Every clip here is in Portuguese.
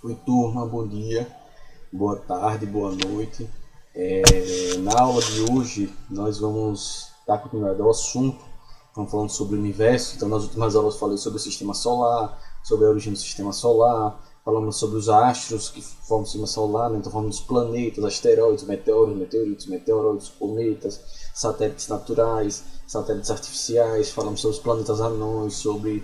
Oi, turma, bom dia, boa tarde, boa noite. Na aula de hoje, nós vamos dar continuidade ao assunto. Estamos falando sobre o universo. Então, nas últimas aulas, eu falei sobre o sistema solar, sobre a origem do sistema solar. Falamos sobre os astros que formam o sistema solar, né? Então, falamos dos planetas, asteroides, meteoros, meteoritos, meteoroides, cometas, satélites naturais, satélites artificiais. Falamos sobre os planetas anões, sobre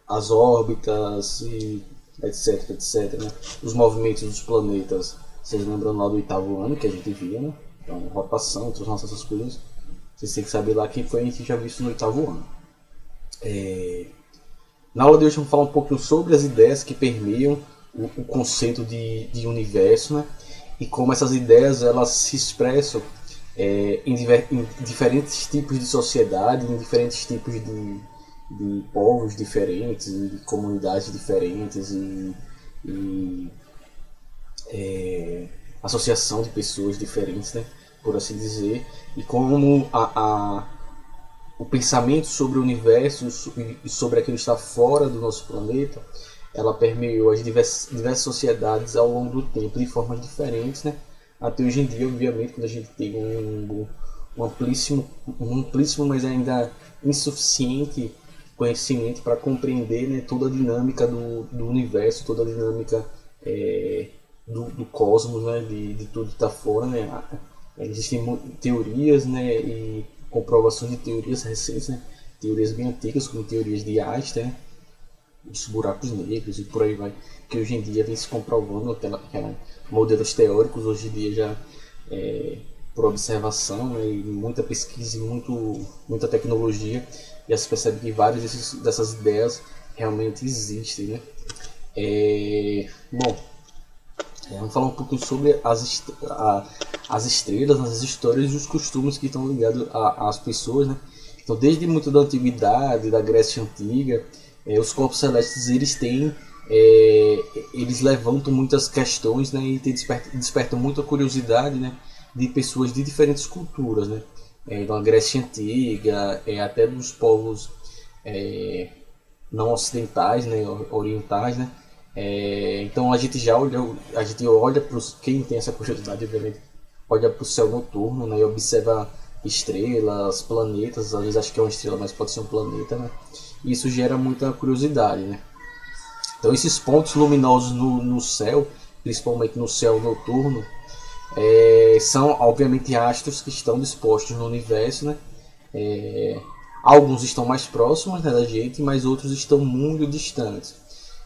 as órbitas e etc, etc, né? Os movimentos dos planetas, vocês lembram lá do oitavo ano que a gente via, né? Então, rotação, outras nossas coisas. Vocês têm que saber lá quem foi a gente já viu isso no oitavo ano. Na aula de hoje vamos falar um pouquinho sobre as ideias que permeiam o conceito de universo, né? E como essas ideias elas se expressam em diferentes tipos de sociedade, em diferentes tipos de povos diferentes, de comunidades diferentes e associação de pessoas diferentes, né, por assim dizer, e como o pensamento sobre o universo e sobre aquilo que está fora do nosso planeta, ela permeou as diversas sociedades ao longo do tempo de formas diferentes, né, até hoje em dia, obviamente, quando a gente tem um amplíssimo, mas ainda insuficiente conhecimento para compreender, né, toda a dinâmica do universo, toda a dinâmica do cosmos, né, de tudo que está fora. Né. Existem teorias, né, e comprovações de teorias recentes, né, teorias bem antigas, como teorias de Einstein, né, dos buracos negros e por aí vai, que hoje em dia vem se comprovando aquela modelos teóricos, hoje em dia já por observação, né, e muita pesquisa e muita tecnologia, já se percebe que várias dessas ideias realmente existem. Né. Bom, vamos falar um pouquinho sobre as estrelas, as histórias e os costumes que estão ligados às pessoas. Né. Então, desde muito da antiguidade, da Grécia Antiga, os corpos celestes eles levantam muitas questões, né, e despertam muita curiosidade, né, de pessoas de diferentes culturas, né, da Grécia Antiga, até dos povos não ocidentais, né, orientais, né. Então a gente olha para quem tem essa curiosidade, obviamente, olha para o céu noturno, né, e observa estrelas, planetas, às vezes acho que é uma estrela, mas pode ser um planeta, né. E isso gera muita curiosidade, né. Então esses pontos luminosos no céu, principalmente no céu noturno, são obviamente astros que estão dispostos no universo, né. Alguns estão mais próximos, né, da gente, mas outros estão muito distantes.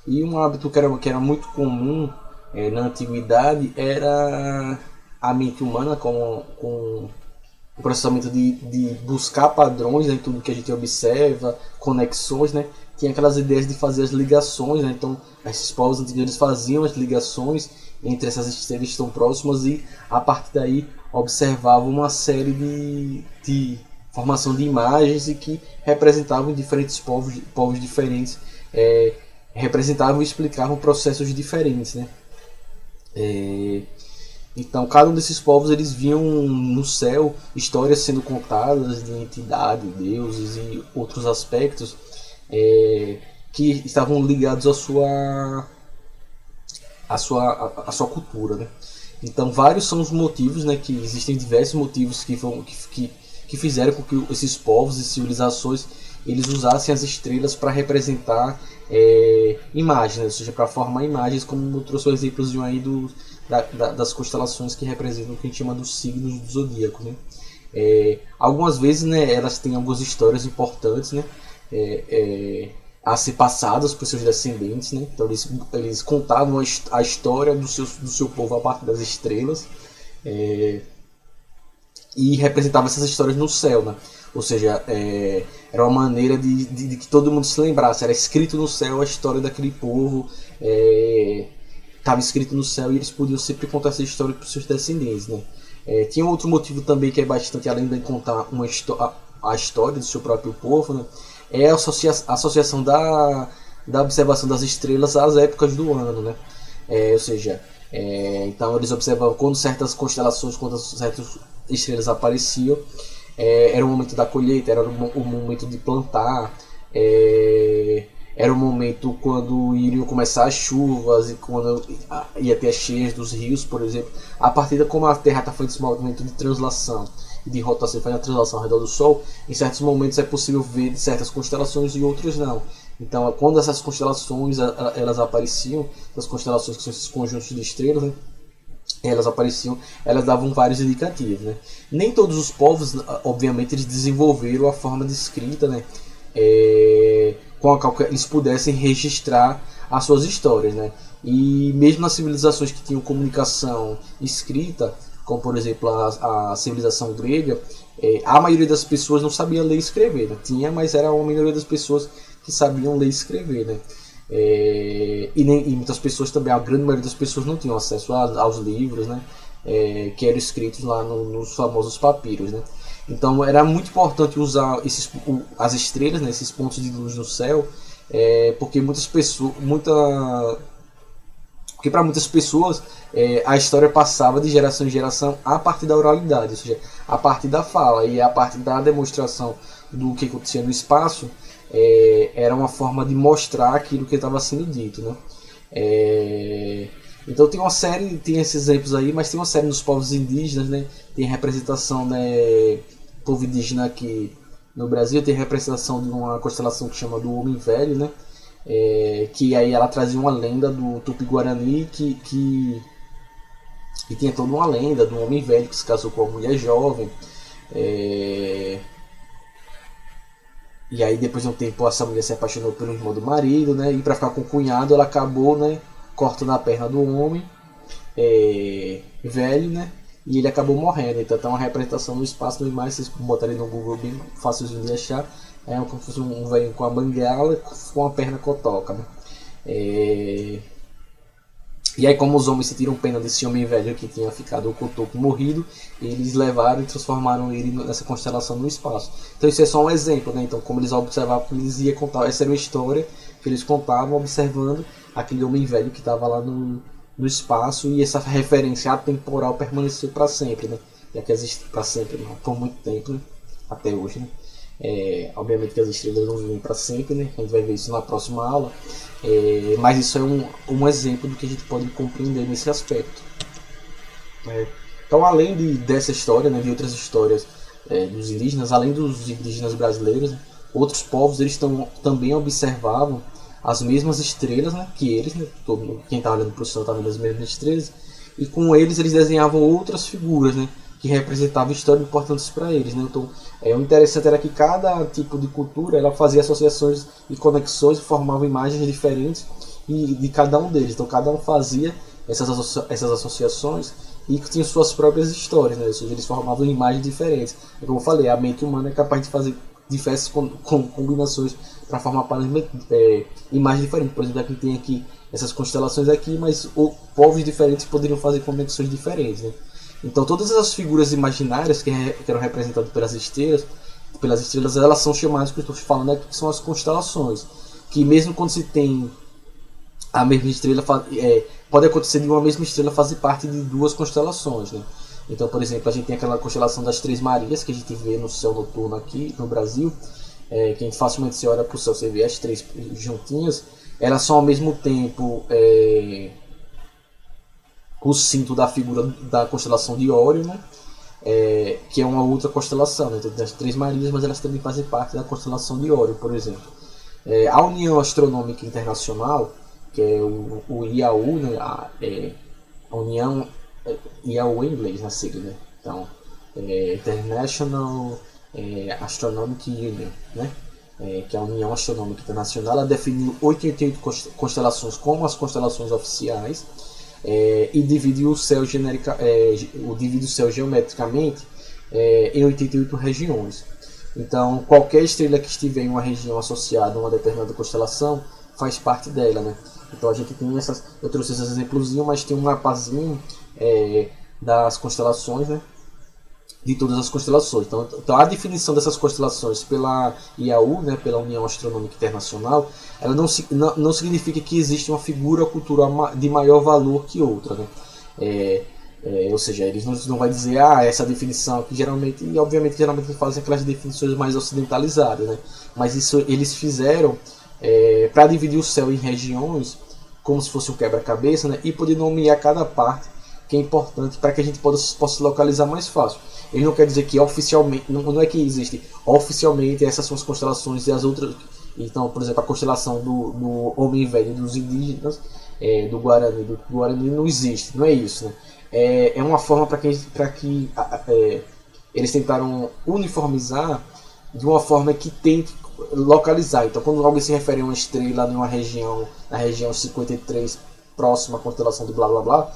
E um hábito que era muito comum na antiguidade era a mente humana com o processamento de buscar padrões, né, em tudo que a gente observa, conexões, né, tinha aquelas ideias de fazer as ligações, né, então esses povos antigos faziam as ligações entre essas estrelas que estão próximas e a partir daí observavam uma série de formação de imagens e que representavam diferentes povos diferentes, representavam e explicavam processos diferentes, né. Então, cada um desses povos eles viam no céu histórias sendo contadas de entidade, deuses e outros aspectos que estavam ligados à sua cultura, né? Então, vários são os motivos, né, que existem diversos motivos que fizeram com que esses povos e civilizações eles usassem as estrelas para representar imagens, né? Ou seja, para formar imagens, como eu trouxe o exemplo aí das constelações que representam o que a gente chama dos signos do zodíaco, né? Algumas vezes, né, elas têm algumas histórias importantes, né, a ser passadas por seus descendentes, né? Então eles contavam a história do seu povo a partir das estrelas, e representavam essas histórias no céu, né? Ou seja, era uma maneira de que todo mundo se lembrasse. Era escrito no céu a história daquele povo, estava escrito no céu e eles podiam sempre contar essa história para os seus descendentes, né? Tinha outro motivo também que é bastante, além de contar a história do seu próprio povo, né? É a associação da observação das estrelas às épocas do ano, né? Ou seja, então eles observavam quando certas constelações, quando certas estrelas apareciam, era o momento da colheita, era o momento de plantar, era o momento quando iriam começar as chuvas e quando ia ter as cheias dos rios, por exemplo. A partir de como a Terra está fazendo esse movimento de translação e de rotação, fazendo a translação ao redor do Sol, em certos momentos é possível ver certas constelações e outros não. Então, quando essas constelações elas apareciam, as constelações que são esses conjuntos de estrelas, né, elas apareciam, elas davam vários indicativos, né? Nem todos os povos, obviamente, eles desenvolveram a forma de escrita, né? Com a qual eles pudessem registrar as suas histórias, né? E mesmo nas civilizações que tinham comunicação escrita, como por exemplo a civilização grega, a maioria das pessoas não sabia ler e escrever, né? Tinha, mas era uma minoria das pessoas que sabiam ler e escrever, né? E muitas pessoas também, a grande maioria das pessoas não tinham acesso aos livros, né? Que eram escritos lá nos famosos papiros, né? Então era muito importante usar as estrelas, né, esses pontos de luz no céu, porque para muitas pessoas a história passava de geração em geração a partir da oralidade, ou seja, a partir da fala e a partir da demonstração do que acontecia no espaço, era uma forma de mostrar aquilo que estava sendo dito, né? Então tem uma série, tem esses exemplos aí, mas tem uma série nos povos indígenas, né? Tem representação, né? Povo indígena aqui no Brasil tem representação de uma constelação que chama do Homem Velho, né? Que aí ela trazia uma lenda do Tupi-Guarani que tinha toda uma lenda do homem velho que se casou com uma mulher jovem. E aí depois de um tempo essa mulher se apaixonou pelo irmão do marido, né? E para ficar com o cunhado ela acabou, né, cortando a perna do homem velho, né? E ele acabou morrendo. Então tem uma representação no espaço do imagem, vocês botarem no Google bem fácilzinho de achar. É como se fosse um velho com a banguela com a perna cotoca, né? E aí, como os homens sentiram pena desse homem velho que tinha ficado o cotoco morrido, eles levaram e transformaram ele nessa constelação no espaço. Então isso é só um exemplo, né? Então como eles observavam, eles iam contar, essa era uma história que eles contavam observando aquele homem velho que estava lá no espaço, e essa referência atemporal permaneceu para sempre, né? Já que existe para sempre, não, por muito tempo, né? Até hoje, né? Obviamente que as estrelas não vivem para sempre, né? A gente vai ver isso na próxima aula, mas isso é um exemplo do que a gente pode compreender nesse aspecto. Então, além dessa história, né, de outras histórias dos indígenas, além dos indígenas brasileiros, né, outros povos eles também observavam as mesmas estrelas, né, que eles, né, quem está olhando para o céu está vendo as mesmas estrelas, e com eles desenhavam outras figuras, né, que representavam histórias importantes para eles, né? Então, o interessante era que cada tipo de cultura ela fazia associações e conexões e formava imagens diferentes de cada um deles. Então, cada um fazia essas associações e que tinham suas próprias histórias, né? Ou seja, eles formavam imagens diferentes. Como eu falei, a mente humana é capaz de fazer diversas combinações para formar imagens diferentes. Por exemplo, aqui tem aqui essas constelações aqui, mas povos diferentes poderiam fazer conexões diferentes, né? Então todas essas figuras imaginárias que eram representadas pelas estrelas, elas são chamadas, que eu estou falando aqui, que são as constelações. Que mesmo quando se tem a mesma estrela, pode acontecer de uma mesma estrela fazer parte de duas constelações, né? Então, por exemplo, a gente tem aquela constelação das Três Marias que a gente vê no céu noturno aqui no Brasil, que a gente facilmente se olha para o céu, você vê as três juntinhas, elas são ao mesmo tempo o cinto da figura da constelação de Órion, né? Que é uma outra constelação, né? Então, tem as Três Marias, mas elas também fazem parte da constelação de Órion, por exemplo. A União Astronômica Internacional, que é o IAU, né? A União IAU em inglês, na sigla, né? Então, International Astronomic Union, né? Que é a União Astronômica Internacional, ela definiu 88 constelações como as constelações oficiais, e divide o céu geometricamente em 88 regiões. Então, qualquer estrela que estiver em uma região associada a uma determinada constelação faz parte dela, né? Então a gente tem eu trouxe esses exemplozinhos, mas tem um mapazinho das constelações, né? De todas as constelações. Então a definição dessas constelações pela IAU, né, pela União Astronômica Internacional, ela não significa que existe uma figura cultural de maior valor que outra, né? Ou seja, eles não vai dizer essa definição aqui geralmente, e obviamente geralmente fazem aquelas definições mais ocidentalizadas, né? Mas isso eles fizeram para dividir o céu em regiões, como se fosse um quebra-cabeça, né, e poder nomear cada parte, que é importante para que a gente possa localizar mais fácil. Ele não quer dizer que oficialmente, não é que existe oficialmente essas são as constelações e as outras. Então, por exemplo, a constelação do Homem Velho dos indígenas, do Guarani não existe, não é isso, né? É uma forma para que eles tentaram uniformizar de uma forma que tente localizar. Então, quando alguém se refere a uma estrela em uma região, na região 53, próxima à constelação do blá blá blá,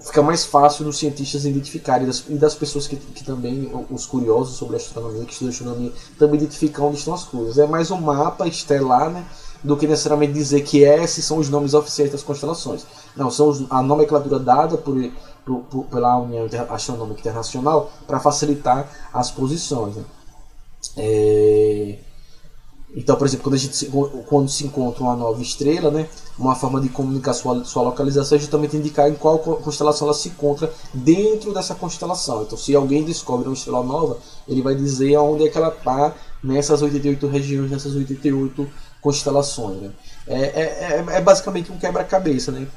fica mais fácil dos cientistas identificarem e das pessoas que também, os curiosos sobre a astronomia, que estudam astronomia, também identificam onde estão as coisas. É mais um mapa estelar, né, do que necessariamente dizer que esses são os nomes oficiais das constelações. Não, são a nomenclatura dada pela União Astronômica Internacional para facilitar as posições. Né? Então, por exemplo, quando se encontra uma nova estrela, né, uma forma de comunicar sua localização é justamente indicar em qual constelação ela se encontra dentro dessa constelação. Então, se alguém descobre uma estrela nova, ele vai dizer onde é que ela está nessas 88 regiões, nessas 88 constelações. Né? É basicamente um quebra-cabeça, né?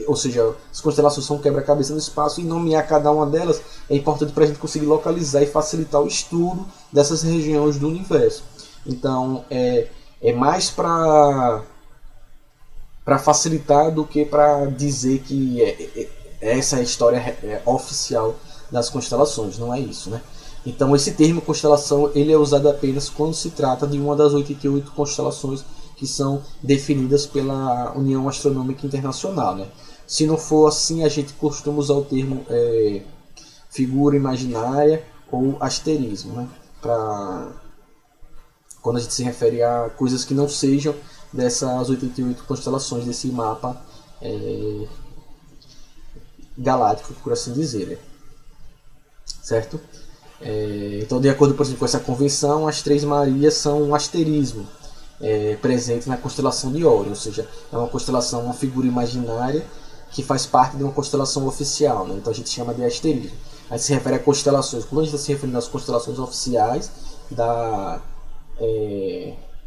Ou seja, as constelações são um quebra-cabeça no espaço e nomear cada uma delas é importante para a gente conseguir localizar e facilitar o estudo dessas regiões do universo. Então, é mais para facilitar do que para dizer que essa é a história oficial das constelações, não é isso, né? Então, esse termo constelação ele é usado apenas quando se trata de uma das 88 constelações que são definidas pela União Astronômica Internacional, né? Se não for assim, a gente costuma usar o termo figura imaginária ou asterismo, né? Quando a gente se refere a coisas que não sejam dessas 88 constelações, desse mapa galáctico, por assim dizer. Né? Certo? Então, de acordo, por exemplo, com essa convenção, as Três Marias são um asterismo presente na constelação de Órion, ou seja, é uma constelação, uma figura imaginária que faz parte de uma constelação oficial. Né? Então, a gente chama de asterismo. Aí se refere a constelações, quando a gente está se referindo às constelações oficiais da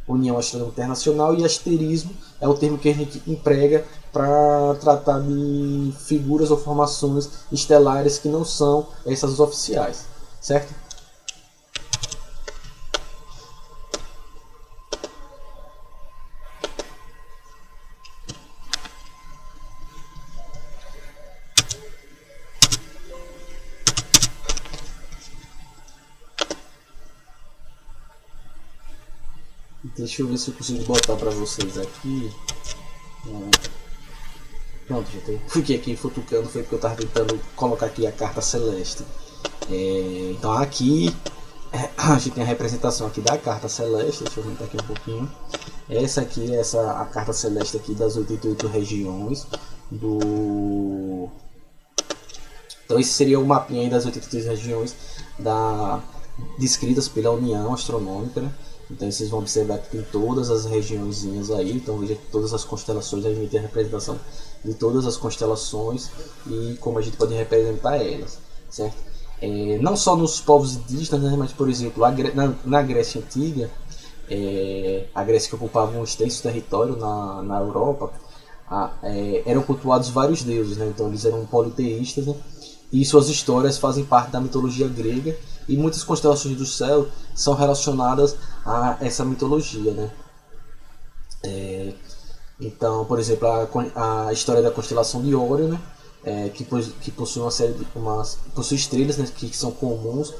União Astronômica Internacional, e asterismo é o termo que a gente emprega para tratar de figuras ou formações estelares que não são essas oficiais, certo? Deixa eu ver se eu consigo botar para vocês aqui. Pronto, gente, eu fiquei aqui futucando, foi porque eu estava tentando colocar aqui a carta celeste. Então aqui a gente tem a representação aqui da carta celeste. Deixa eu aumentar aqui um pouquinho. Essa aqui é a carta celeste aqui das 88 regiões do... Então esse seria o mapinha aí das 88 regiões descritas pela União Astronômica, né? Então vocês vão observar que tem todas as regiõezinhas aí. Então veja que todas as constelações, a gente tem a representação de todas as constelações e como a gente pode representar elas, certo? Não só nos povos indígenas, né, mas por exemplo na Grécia Antiga, a Grécia que ocupava um extenso território na Europa, eram cultuados vários deuses, né? Então eles eram politeístas, né? E suas histórias fazem parte da mitologia grega e muitas constelações do céu são relacionadas a essa mitologia, né? Então, por exemplo, a história da constelação de Órion, né? Que possui uma série possui estrelas, né? Que são comuns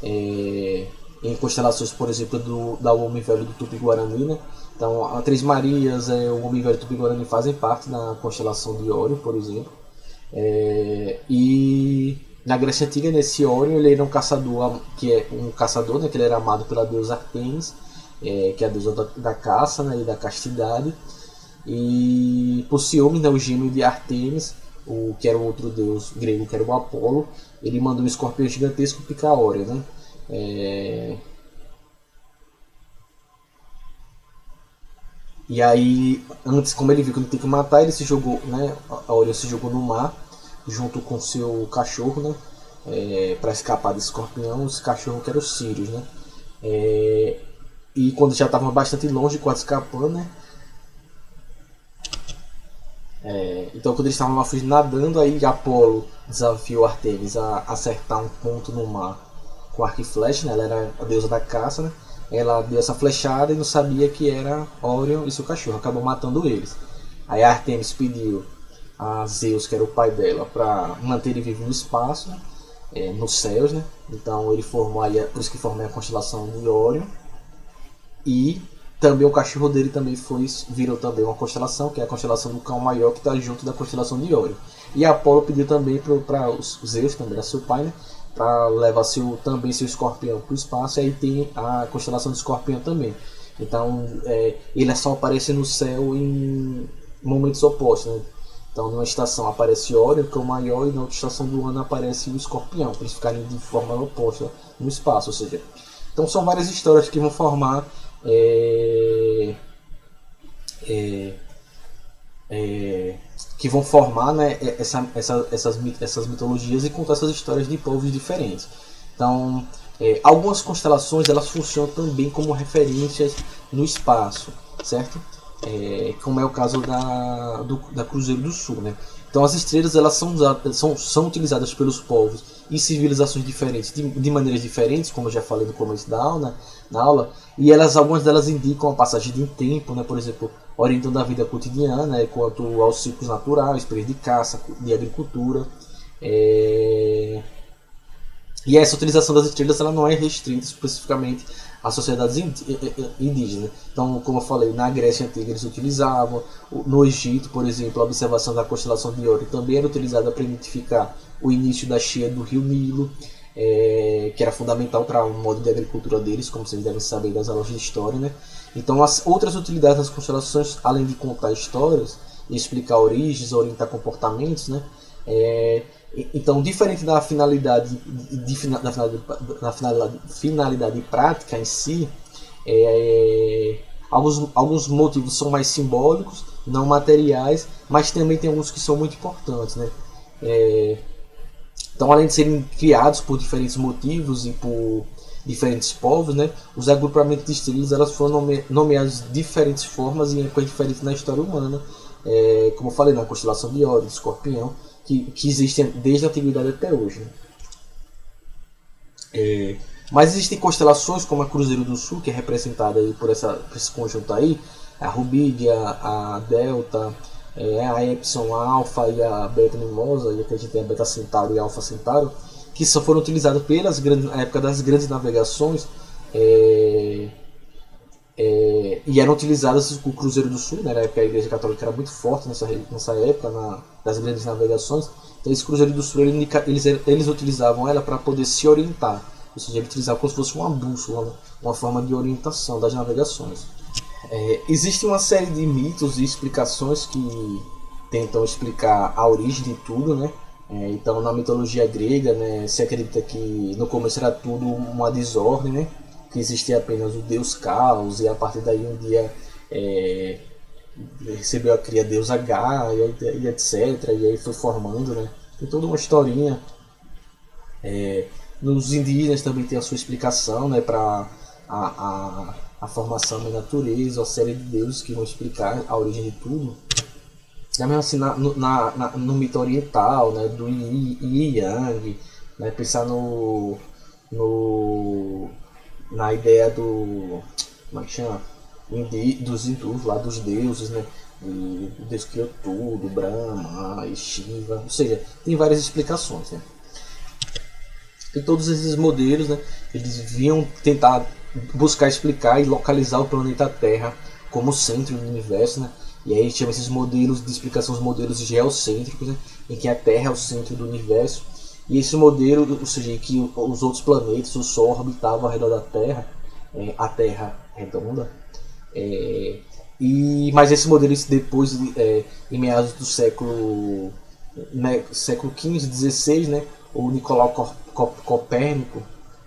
em constelações, por exemplo, da Homem Velho do Tupi-Guarani, né? Então, a Três Marias, o Homem Velho do Tupi-Guarani fazem parte da constelação de Órion, por exemplo. E na Grécia Antiga, nesse Órion, ele era um caçador, né, que ele era amado pela deusa Artemis, que é a deusa da caça, né, e da castidade. E por ciúme, né, o gêmeo de Artemis, que era o outro deus grego, que era o Apolo, ele mandou um escorpião gigantesco picar Órion, né? E aí, antes, como ele viu que ele tem que matar, ele se jogou, né? A Órion se jogou no mar junto com seu cachorro, né? Para escapar desse escorpião, esse cachorro que era o Sirius, né? e quando já estavam bastante longe, quase escapando, né? Então quando eles estavam lá fugindo nadando, aí Apolo desafiou Artemis a acertar um ponto no mar com arco e flecha, né? Ela era a deusa da caça, né? Ela deu essa flechada e não sabia que era Orion e seu cachorro, acabou matando eles. Aí a Artemis pediu a Zeus, que era o pai dela, para manter ele vivo no espaço, né? Nos céus, né? Então ele formou aí, por isso que formou a constelação de Orion. E também o cachorro dele também virou também uma constelação, que é a constelação do Cão Maior, que está junto da constelação de Órion. E Apolo pediu também para os Zeus, também era seu pai, né, para levar também seu escorpião para o espaço, e aí tem a constelação do escorpião também. Então ele só aparece no céu em momentos opostos, né? Então numa estação aparece Órion, que é o maior, e na outra estação do ano aparece o escorpião, para eles ficarem de forma oposta no espaço. Ou seja, então são várias histórias que vão formar que vão formar, né, essas mitologias e contar essas histórias de povos diferentes. Então algumas constelações elas funcionam também como referências no espaço, certo? Como é o caso da Cruzeiro do Sul, né? Então as estrelas elas são utilizadas pelos povos e civilizações diferentes de maneiras diferentes, como eu já falei no começo na aula, e algumas delas indicam a passagem de um tempo, né? Por exemplo, orientando a vida cotidiana, né? Quanto aos ciclos naturais, período de caça, de agricultura. E essa utilização das estrelas ela não é restrita especificamente às sociedades indígenas. Então, como eu falei, na Grécia Antiga eles utilizavam, no Egito, por exemplo, a observação da constelação de Órion também era utilizada para identificar o início da cheia do rio Nilo, que era fundamental para o modo de agricultura deles, como vocês devem saber das aulas de história, né? Então, as outras utilidades das constelações, além de contar histórias e explicar origens, orientar comportamentos, né? Então, diferente da finalidade finalidade prática em si, alguns motivos são mais simbólicos, não materiais, mas também tem alguns que são muito importantes, né? Então, além de serem criados por diferentes motivos e por diferentes povos, né, os agrupamentos de estrelas elas foram nomeados de diferentes formas e em épocas diferentes na história humana, como eu falei, na constelação de Órion, de Escorpião, que existem desde a antiguidade até hoje, né? Mas existem constelações como a Cruzeiro do Sul, que é representada aí por esse conjunto aí, a Rubídia, a Delta, a Epsilon, a Alpha e a Beta Mimosa, e aqui a gente tem a Beta Centauro e a Alpha Centauro, que só foram utilizadas na época das grandes navegações, e eram utilizadas o Cruzeiro do Sul, né, na época a Igreja Católica era muito forte nessa época, das grandes navegações. Então esse Cruzeiro do Sul eles utilizavam ela para poder se orientar, ou seja, eles utilizavam como se fosse uma bússola, uma forma de orientação das navegações. Existe uma série de mitos e explicações que tentam explicar a origem de tudo, né? Então na mitologia grega, né, se acredita que no começo era tudo uma desordem, né? Que existia apenas o deus Caos, e a partir daí um dia recebeu a cria deusa Gaia e etc. E aí foi formando, né? Tem toda uma historinha. Nos indígenas também tem a sua explicação, né? Para a formação da natureza, uma série de deuses que vão explicar a origem de tudo. Também assim, no mito oriental, né? Do Yin e Yang, né? Pensar na ideia como é que chama? Dos hindus, lá dos deuses, né? E o Deus criou tudo, Brahma e Shiva, ou seja, tem várias explicações, né? E todos esses modelos, né, eles vinham tentar buscar explicar e localizar o planeta Terra como centro do universo, né? E aí a gente chama esses modelos de explicação, os modelos geocêntricos, né, em que a Terra é o centro do universo. E esse modelo, ou seja, que os outros planetas, o Sol orbitava ao redor da Terra, a Terra redonda. Mas esse modelo, depois, em meados do século XV e XVI, né, o Nicolau Copérnico,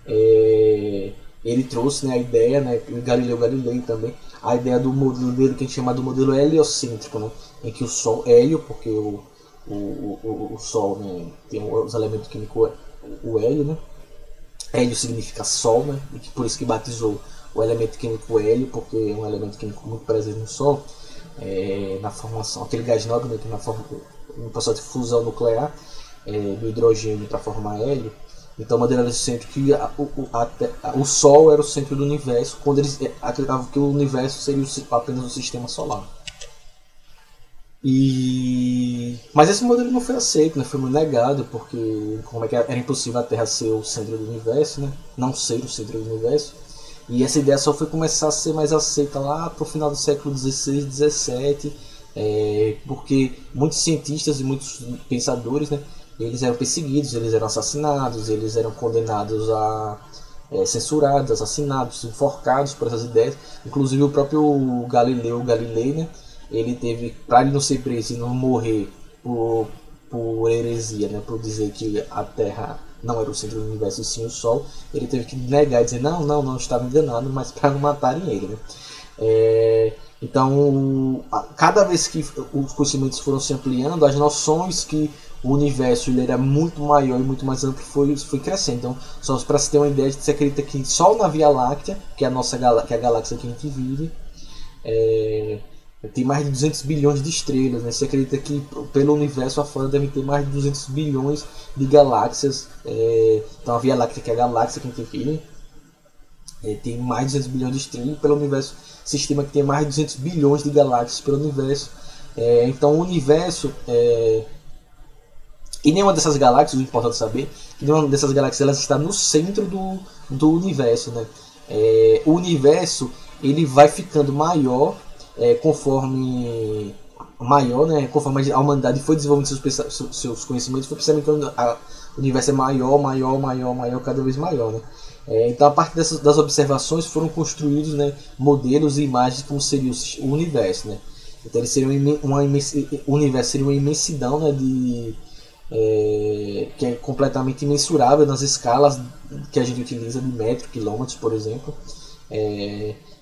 ele trouxe, né, a ideia, né, e Galileu Galilei também, a ideia do modelo dele, que a gente chama do modelo heliocêntrico, né, em que o Sol, hélio, porque o Sol, né, tem os elementos químicos, o hélio, né? Hélio significa Sol, né? E por isso que batizou o elemento químico hélio, porque é um elemento químico muito presente no Sol, na formação, aquele gás nobre, né, que no processo de fusão nuclear do hidrogênio para formar hélio. Então, Madeira desse centro que o Sol era o centro do universo, quando eles acreditavam que o universo seria apenas o sistema solar. Mas esse modelo não foi aceito, né? Foi muito negado, porque era impossível a Terra ser o centro do universo, né? Não ser o centro do universo. E essa ideia só foi começar a ser mais aceita lá para o final do século XVI, XVII, porque muitos cientistas e muitos pensadores, né, eles eram perseguidos, eles eram assassinados, eles eram condenados a censurados, assassinados, enforcados por essas ideias. Inclusive o próprio Galileu Galilei, né, ele teve, para ele não ser preso e não morrer por heresia, né, por dizer que a Terra não era o centro do universo e sim o Sol, ele teve que negar e dizer não estava enganado, mas para não matarem ele, né. Então, cada vez que os conhecimentos foram se ampliando, as noções que o universo ele era muito maior e muito mais amplo foi crescendo. Então, só para se ter uma ideia, você acredita que só na Via Láctea, que é que é a galáxia que a gente vive, tem mais de 200 bilhões de estrelas, né? Você acredita que pelo universo afora deve ter mais de 200 bilhões de galáxias. Então, a Via Láctea, que é a galáxia que a gente vive, tem mais de 200 bilhões de estrelas, pelo universo se estima que tem mais de 200 bilhões de galáxias pelo universo. Então o universo, e nenhuma dessas galáxias, o importante saber, que nenhuma dessas galáxias ela está no centro do universo, né? O universo ele vai ficando maior conforme a humanidade foi desenvolvendo seus conhecimentos, foi percebendo que o universo é maior, cada vez maior, né? Então, a partir das observações foram construídos, né, modelos e imagens de como seria o universo, né? Então, ele seria o universo seria uma imensidão, né, que é completamente imensurável nas escalas que a gente utiliza de metro, quilômetros, por exemplo.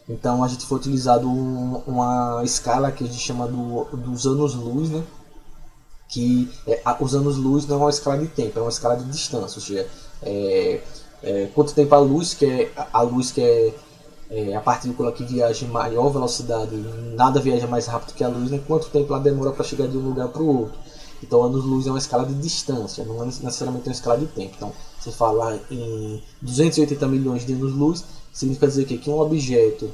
Então, a gente foi utilizado uma escala que a gente chama dos anos-luz, né? Que os anos-luz não é uma escala de tempo, é uma escala de distância, ou seja, quanto tempo a luz, que é a partícula que viaja em maior velocidade, nada viaja mais rápido que a luz, né? Quanto tempo ela demora para chegar de um lugar para o outro. Então, anos-luz é uma escala de distância, não é necessariamente uma escala de tempo. Então, se falar em 280 milhões de anos-luz, significa dizer que um objeto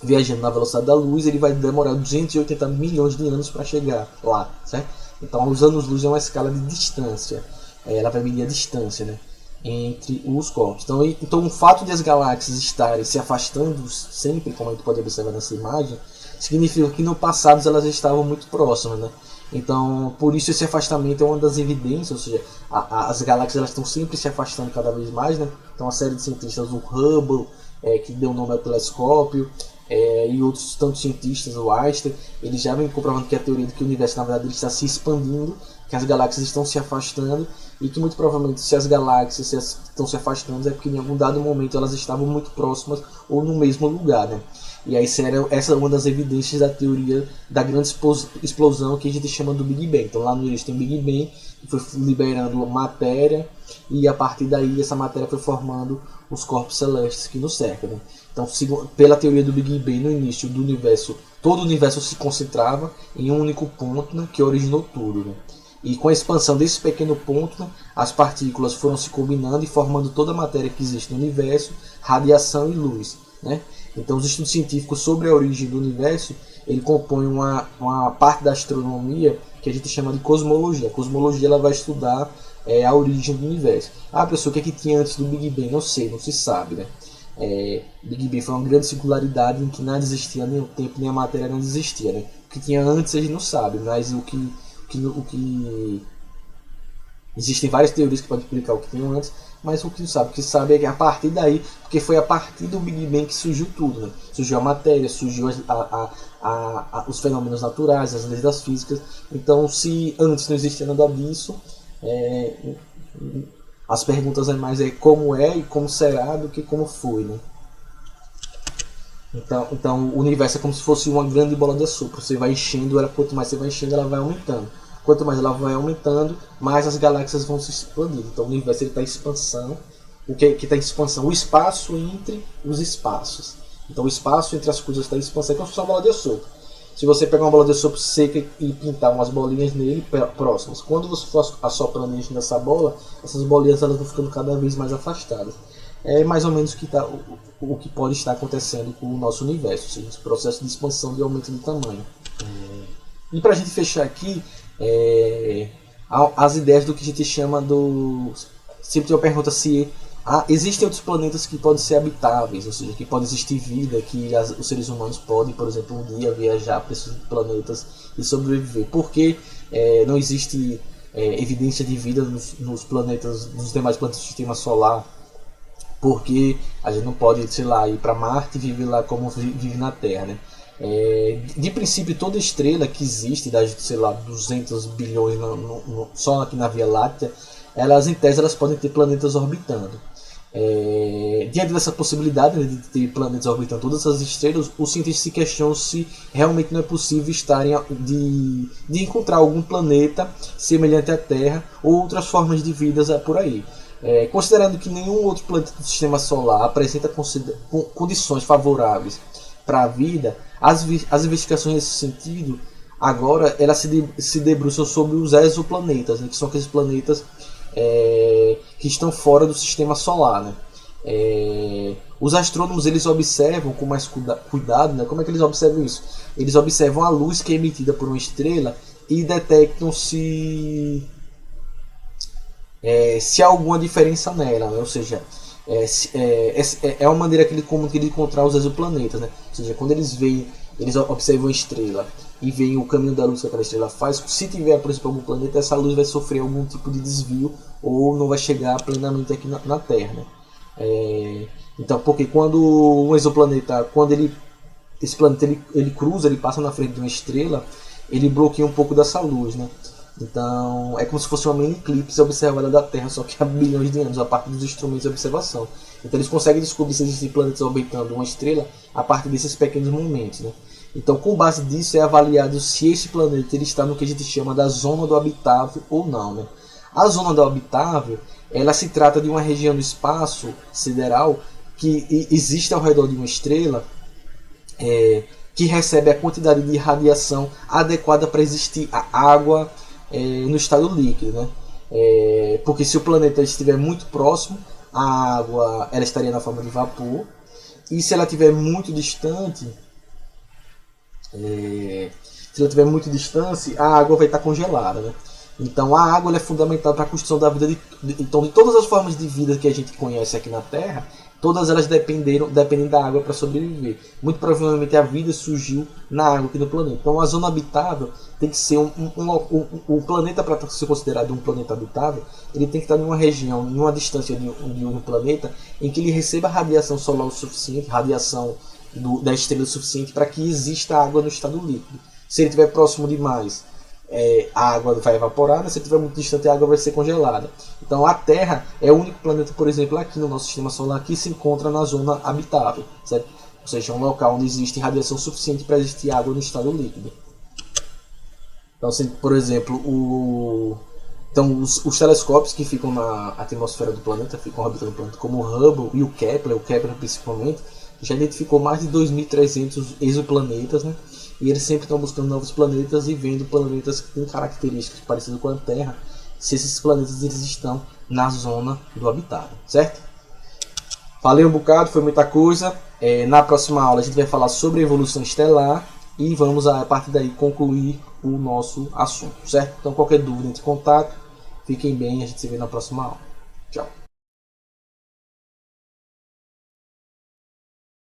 viajando na velocidade da luz, ele vai demorar 280 milhões de anos para chegar lá, certo? Então, os anos-luz é uma escala de distância, ela vai medir a distância, né, entre os corpos. Então, o fato de as galáxias estarem se afastando sempre, como a gente pode observar nessa imagem, significa que no passado elas estavam muito próximas, né? Então, por isso esse afastamento é uma das evidências, ou seja, as galáxias elas estão sempre se afastando cada vez mais, né? Então, a série de cientistas, o Hubble, que deu nome ao telescópio, e outros tantos cientistas, o Einstein, eles já vem comprovando que a teoria de que o universo na verdade ele está se expandindo, que as galáxias estão se afastando e que muito provavelmente se as galáxias estão se afastando é porque em algum dado momento elas estavam muito próximas ou no mesmo lugar, né? E aí essa é uma das evidências da teoria da grande explosão que a gente chama do Big Bang. Então lá no início tem o Big Bang, que foi liberando matéria e a partir daí essa matéria foi formando os corpos celestes que nos cercam, né? Então, pela teoria do Big Bang, no início do universo, todo o universo se concentrava em um único ponto, né, que originou tudo, né? E com a expansão desse pequeno ponto, né, as partículas foram se combinando e formando toda a matéria que existe no universo, radiação e luz, né? Então, os estudos científicos sobre a origem do universo, ele compõe uma parte da astronomia que a gente chama de cosmologia. A cosmologia ela vai estudar a origem do universo. Professor, o que é que tinha antes do Big Bang? Não sei, não se sabe, né? Big Bang foi uma grande singularidade em que nada existia, nem o tempo nem a matéria não existia, né? O que tinha antes a gente não sabe, mas o que existem várias teorias que podem explicar o que tinha antes, mas o que se sabe é que a partir daí, porque foi a partir do Big Bang que surgiu tudo, né? Surgiu a matéria, surgiu os fenômenos naturais, as leis das físicas. Então, se antes não existia nada disso, as perguntas é mais como é e como será do que como foi, né? Então o universo é como se fosse uma grande bola de açúcar. Você vai enchendo ela, quanto mais você vai enchendo, ela vai aumentando. Quanto mais ela vai aumentando, mais as galáxias vão se expandindo. Então o universo está em expansão o que está em expansão? O espaço entre os espaços. Então o espaço entre as coisas está em expansão, é como se fosse uma bola de sopro. Se você pegar uma bola de sopro seca e pintar umas bolinhas nele próximas, quando você for assoprando nessa bola, essas bolinhas elas vão ficando cada vez mais afastadas. É mais ou menos o que pode estar acontecendo com o nosso universo, ou seja, esse processo de expansão e aumento de tamanho. E para a gente fechar aqui, as ideias do que a gente chama do... Sempre tem uma pergunta se existem outros planetas que podem ser habitáveis, ou seja, que pode existir vida, que os seres humanos podem, por exemplo, um dia viajar para esses planetas e sobreviver. Por que não existe evidência de vida nos planetas, nos demais planetas do Sistema Solar? Porque a gente não pode, sei lá, ir para Marte e viver lá como vive na Terra, né? De princípio, toda estrela que existe, das, sei lá, 200 bilhões só aqui na Via Láctea, elas em tese elas podem ter planetas orbitando. Diante dessa possibilidade, né, de ter planetas orbitando todas essas estrelas, os cientistas se questionam se realmente não é possível de encontrar algum planeta semelhante à Terra ou outras formas de vida por aí. Considerando que nenhum outro planeta do Sistema Solar apresenta condições favoráveis para a vida, as investigações nesse sentido agora elas se debruçam sobre os exoplanetas, né, que são aqueles planetas que estão fora do Sistema Solar, né? Os astrônomos eles observam com mais cuidado, né? Como é que eles observam isso? Eles observam a luz que é emitida por uma estrela e detectam se há alguma diferença nela, né? Ou seja, é uma maneira comum de encontrar os exoplanetas, né? Ou seja, quando eles observam a estrela e veem o caminho da luz que aquela estrela faz, se tiver, por exemplo, algum planeta, essa luz vai sofrer algum tipo de desvio ou não vai chegar plenamente aqui na Terra, né? Então, porque quando um exoplaneta, esse planeta ele cruza, ele passa na frente de uma estrela, ele bloqueia um pouco dessa luz, né? Então é como se fosse uma mini eclipse observada da Terra, só que há bilhões de anos, a partir dos instrumentos de observação. Então eles conseguem descobrir se existem planetas orbitando uma estrela a partir desses pequenos momentos, né? Então, com base nisso, é avaliado se esse planeta ele está no que a gente chama da zona do habitável ou não, né? A zona do habitável, ela se trata de uma região do espaço sideral que existe ao redor de uma estrela que recebe a quantidade de radiação adequada para existir a água no estado líquido, né? Porque se o planeta estiver muito próximo, a água ela estaria na forma de vapor, e se ela estiver muito distante, a água vai estar congelada, né? Então a água é fundamental para a construção da vida então de todas as formas de vida que a gente conhece aqui na Terra, todas elas dependem da água para sobreviver. Muito provavelmente a vida surgiu na água aqui no planeta. Então a zona habitável tem que ser um planeta, para ser considerado um planeta habitável, ele tem que estar em uma região, em uma distância de um planeta em que ele receba radiação solar o suficiente, radiação da estrela o suficiente para que exista água no estado líquido. Se ele estiver próximo demais, a água vai evaporar, né? Se ele estiver muito distante, a água vai ser congelada. Então a Terra é o único planeta, por exemplo, aqui no nosso Sistema Solar que se encontra na zona habitável, certo? Ou seja, é um local onde existe radiação suficiente para existir água no estado líquido. Então, por exemplo, os telescópios que ficam na atmosfera do planeta, ficam orbitando o planeta, como o Hubble e o Kepler principalmente, já identificou mais de 2.300 exoplanetas, né? E eles sempre estão buscando novos planetas e vendo planetas que têm características parecidas com a Terra, se esses planetas eles estão na zona do habitável, certo? Falei um bocado, foi muita coisa. Na próxima aula a gente vai falar sobre a evolução estelar e vamos a partir daí concluir o nosso assunto, certo? Então qualquer dúvida entre em contato, fiquem bem, a gente se vê na próxima aula. Tchau!